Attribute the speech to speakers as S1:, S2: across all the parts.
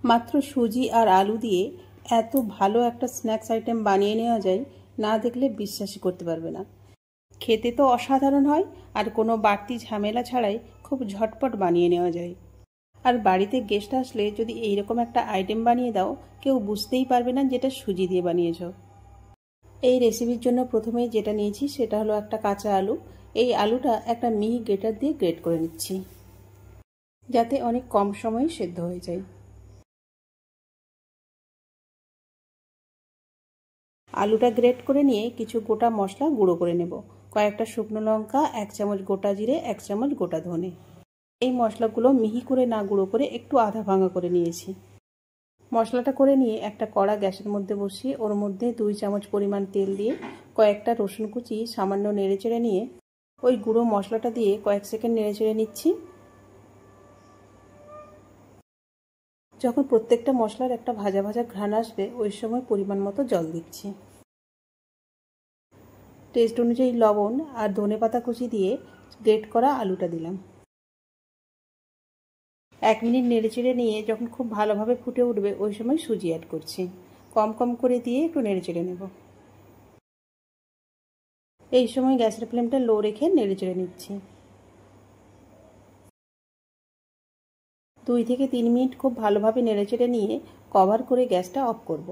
S1: মাত্র সুজি আর আলু দিয়ে এত ভালো একটা স্ন্যাক্স আইটেম বানিয়ে নেওয়া যায়, না দেখলে বিশ্বাসই করতে পারবে না। খেতে তো অসাধারণ হয়, আর কোনো বাড়তি ঝামেলা ছাড়াই খুব ঝটপট বানিয়ে নেওয়া যায়। আর বাড়িতে গেস্ট আসলে যদি এইরকম একটা আইটেম বানিয়ে দাও, কেউ বুঝতেই পারবে না যেটা সুজি দিয়ে বানিয়েছ। এই রেসিপির জন্য প্রথমেই যেটা নিয়েছি সেটা হলো একটা কাঁচা আলু। এই আলুটা একটা মিহি গ্রেটার দিয়ে গ্রেট করে নিচ্ছি, যাতে অনেক কম সময়ে সেদ্ধ হয়ে যায়। আলুটা গ্রেট করে নিয়ে কিছু গোটা মশলা গুঁড়ো করে নেব। কয়েকটা শুকনো লঙ্কা, 1 চামচ গোটা জিরে, 1 চামচ গোটা ধনে। এই মশলাগুলো মিহি করে না গুঁড়ো করে একটু আধা ভাঙা করে নিয়েছি। মশলাটা করে নিয়ে একটা কড়া গ্যাসের মধ্যে বসিয়ে ওর মধ্যে 2 চামচ পরিমাণ তেল দিয়ে কয়েকটা রসুন কুচি সামান্য নেড়েচেড়ে নিয়ে ওই গুঁড়ো মশলাটা দিয়ে কয়েক সেকেন্ড নেড়েচেড়ে নিচ্ছি। যখন প্রত্যেকটা মশলার একটা ভাজা ভাজা ঘ্রাণ আসবে, ওই সময় পরিমাণ মতো জল দিচ্ছি। টেস্ট অনুযায়ী লবণ আর ধনেপাতা কুচি দিয়ে গ্রেট করা আলুটা দিলাম। 1 মিনিট নেড়েচেড়ে নিয়ে যখন খুব ভালোভাবে ফুটে উঠবে, ওই সময় সুজি অ্যাড করছি। কম কম করে দিয়ে একটু নেড়েচেড়ে নেব। এই সময় গ্যাসের ফ্লেমটা লো রেখে নেড়েচেড়ে নিচ্ছি। 2 থেকে 3 মিনিট খুব ভালোভাবে নেড়েচেড়ে নিয়ে কভার করে গ্যাসটা অফ করব।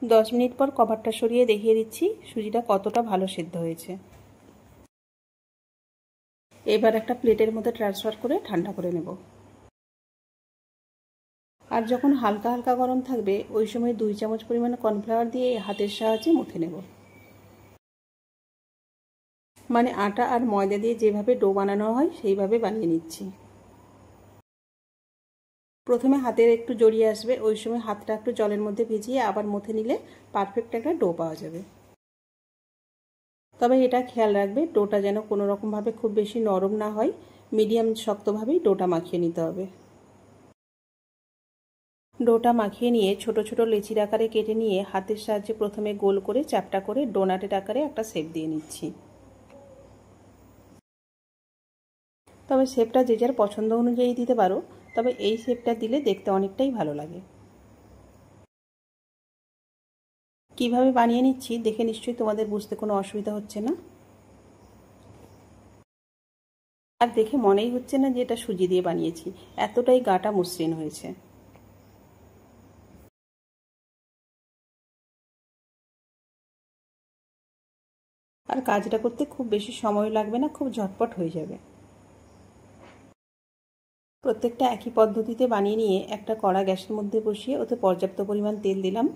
S1: 10 মিনিট পর কভারটা সরিয়ে দেখিয়ে দিচ্ছি সুজিটা কতটা ভালো সেদ্ধ হয়েছে। এবার একটা প্লেটের মধ্যে ট্রান্সফার করে ঠান্ডা করে নেব। আর যখন হালকা হালকা গরম থাকবে, ওই সময় 2 চামচ পরিমাণ কর্নফ্লাওয়ার দিয়ে হাতের সাহায্যে মুথে নেব। মানে আটা আর ময়দা দিয়ে যেভাবে ডো বানানো হয় সেইভাবে বানিয়ে নিচ্ছি। প্রথমে হাতের একটু জড়িয়ে আসবে, ওই সময় হাতটা একটু জলের মধ্যে ভিজিয়ে আবার মুথে নিলে পারফেক্ট একটা ডো পাওয়া যাবে। তবে এটা খেয়াল রাখবে ডোটা যেন কোনো রকমভাবে খুব বেশি নরম না হয়, মিডিয়াম শক্তভাবেই ডোটা মাখিয়ে নিতে হবে। ডোটা মাখিয়ে নিয়ে ছোট ছোট লেচির আকারে কেটে নিয়ে হাতের সাহায্যে প্রথমে গোল করে চ্যাপ্টা করে ডোনাটের আকারে একটা শেপ দিয়ে নিচ্ছি। তবে শেপটা যে যার পছন্দ অনুযায়ী দিতে পারো, তবে এই শেপটা দিলে দেখতে অনেকটাই ভালো লাগে। কিভাবে বানিয়ে নিচ্ছি দেখে নিশ্চয়ই তোমাদের বুঝতে কোনো অসুবিধা হচ্ছে না, আর দেখে মনেই হচ্ছে না যে এটা সুজি দিয়ে বানিয়েছি, এতটাই গাটা মসৃণ হয়েছে। আর কাজটা করতে খুব বেশি সময় লাগবে না, খুব ঝটপট হয়ে যাবে। প্রত্যেকটা একই পদ্ধতিতে বানিয়ে নিয়ে একটা কড়া গ্যাসের মধ্যে বসিয়ে ওতে পর্যাপ্ত পরিমাণ তেল দিলাম।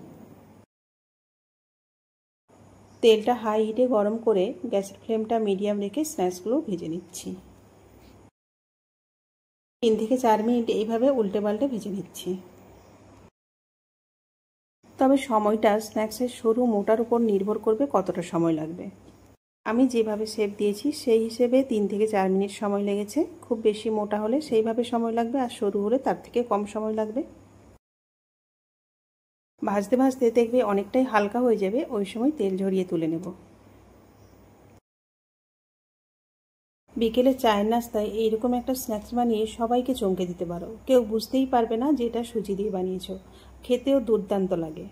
S1: তেলটা হাই হিটে গরম করে গ্যাসের ফ্লেমটা মিডিয়াম রেখে স্ন্যাক্সগুলো ভেজে নিচ্ছি। 3 থেকে 4 মিনিট এইভাবে উল্টে পাল্টে ভেজে নিচ্ছি। তবে সময়টা স্ন্যাক্সের সরু মোটার উপর নির্ভর করবে কতটা সময় লাগবে। আমি যেভাবে শেপ দিয়েছি সেই হিসেবে 3 থেকে 4 মিনিট সময় লেগেছে। খুব বেশি মোটা হলে সেইভাবে সময় লাগবে, আর সরু হলে তার থেকে কম সময় লাগবে। ভাজতে ভাজতে দেখবে অনেকটাই হালকা হয়ে যাবে, ওই সময় তেল ঝরিয়ে তুলে নেব। বিকেলে চায়ের নাস্তায় এইরকম একটা স্ন্যাক্স বানিয়ে সবাইকে চমকে দিতে পারো, কেউ বুঝতেই পারবে না যে এটা সুজি দিয়ে বানিয়েছো। খেতেও দুর্দান্ত লাগে।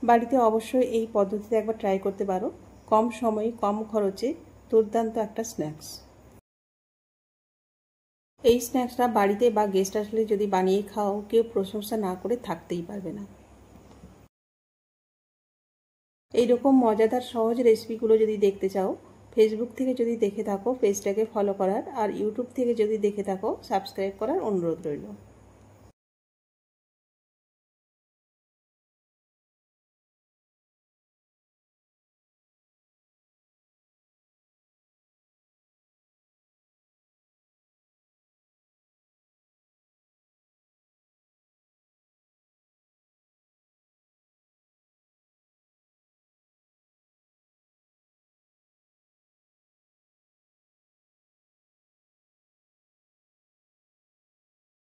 S1: বাড়িতে অবশ্যই এই পদ্ধতিতে একবার ট্রাই করতে পারো। কম সময়ে কম খরচে দুর্দান্ত একটা স্ন্যাক্স। এই স্ন্যাক্সটা বাড়িতে বা গেস্ট আসলে যদি বানিয়ে খাও, কেউ প্রশংসা না করে থাকতেই পারবে না। এইরকম মজাদার সহজ রেসিপিগুলো যদি দেখতে চাও, ফেসবুক থেকে যদি দেখে থাকো পেজটাকে ফলো করার, আর ইউটিউব থেকে যদি দেখে থাকো সাবস্ক্রাইব করার অনুরোধ রইল।